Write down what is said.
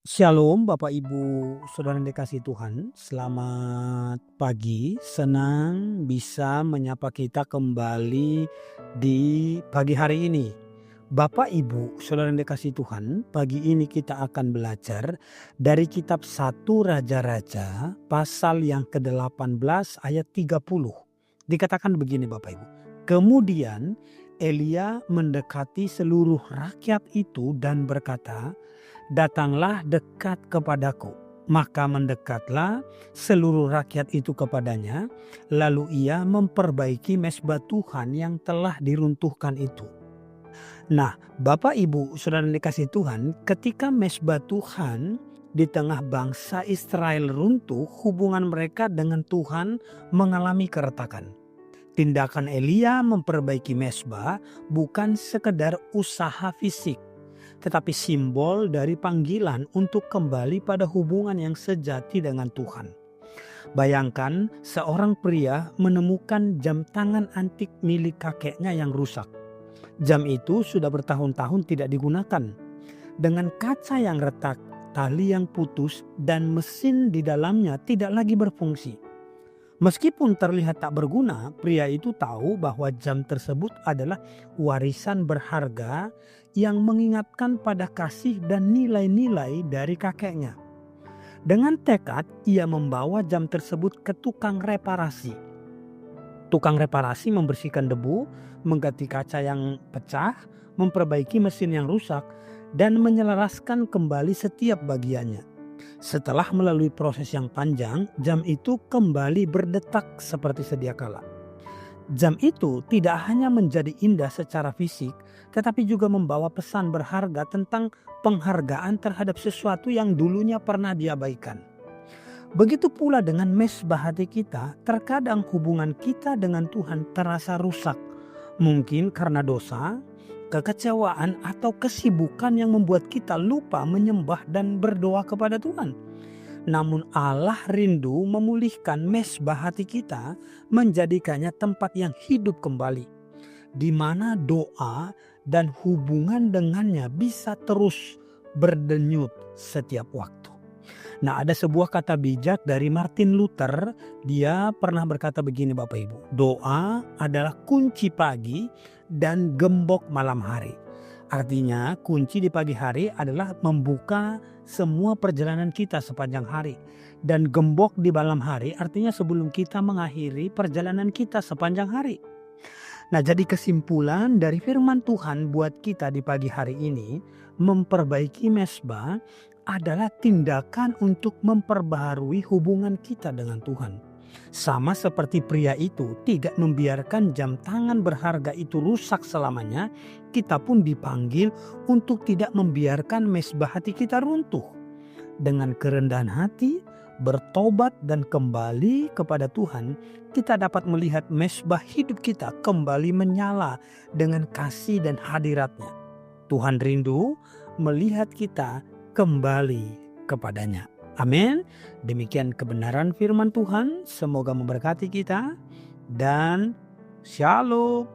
Shalom Bapak Ibu Saudara yang dikasihi Tuhan, selamat pagi, senang bisa menyapa kita kembali di pagi hari ini. Bapak Ibu Saudara yang dikasihi Tuhan, pagi ini kita akan belajar dari kitab 1 Raja-Raja pasal yang ke-18 ayat 30. Dikatakan begini Bapak Ibu, kemudian Elia mendekati seluruh rakyat itu dan berkata, "Datanglah dekat kepadaku." Maka mendekatlah seluruh rakyat itu kepadanya, lalu ia memperbaiki mezbah Tuhan yang telah diruntuhkan itu. Nah, Bapak Ibu Saudara yang dikasihi Tuhan, ketika mezbah Tuhan di tengah bangsa Israel runtuh, hubungan mereka dengan Tuhan mengalami keretakan. Tindakan Elia memperbaiki mezbah bukan sekedar usaha fisik, tetapi simbol dari panggilan untuk kembali pada hubungan yang sejati dengan Tuhan. Bayangkan seorang pria menemukan jam tangan antik milik kakeknya yang rusak. Jam itu sudah bertahun-tahun tidak digunakan. Dengan kaca yang retak, tali yang putus, dan mesin di dalamnya tidak lagi berfungsi. Meskipun terlihat tak berguna, pria itu tahu bahwa jam tersebut adalah warisan berharga yang mengingatkan pada kasih dan nilai-nilai dari kakeknya. Dengan tekad, ia membawa jam tersebut ke tukang reparasi. Tukang reparasi membersihkan debu, mengganti kaca yang pecah, memperbaiki mesin yang rusak, dan menyelaraskan kembali setiap bagiannya. Setelah melalui proses yang panjang, jam itu kembali berdetak seperti sedia kala. Jam itu tidak hanya menjadi indah secara fisik, tetapi juga membawa pesan berharga tentang penghargaan terhadap sesuatu yang dulunya pernah diabaikan. Begitu pula dengan mezbah hati kita, terkadang hubungan kita dengan Tuhan terasa rusak. Mungkin karena dosa, kekecewaan, atau kesibukan yang membuat kita lupa menyembah dan berdoa kepada Tuhan. Namun Allah rindu memulihkan mezbah hati kita, menjadikannya tempat yang hidup kembali, di mana doa dan hubungan dengannya bisa terus berdenyut setiap waktu. Nah, ada sebuah kata bijak dari Martin Luther. Dia pernah berkata begini Bapak Ibu, doa adalah kunci pagi dan gembok malam hari. Artinya kunci di pagi hari adalah membuka semua perjalanan kita sepanjang hari. Dan gembok di malam hari artinya sebelum kita mengakhiri perjalanan kita sepanjang hari. Nah, jadi kesimpulan dari firman Tuhan buat kita di pagi hari ini, memperbaiki mezbah adalah tindakan untuk memperbaharui hubungan kita dengan Tuhan. Sama seperti pria itu tidak membiarkan jam tangan berharga itu rusak selamanya, kita pun dipanggil untuk tidak membiarkan mezbah hati kita runtuh. Dengan kerendahan hati, bertobat dan kembali kepada Tuhan, kita dapat melihat mezbah hidup kita kembali menyala dengan kasih dan hadirat-Nya. Tuhan rindu melihat kita kembali kepadanya. Amin. Demikian kebenaran firman Tuhan. Semoga memberkati kita dan shalom.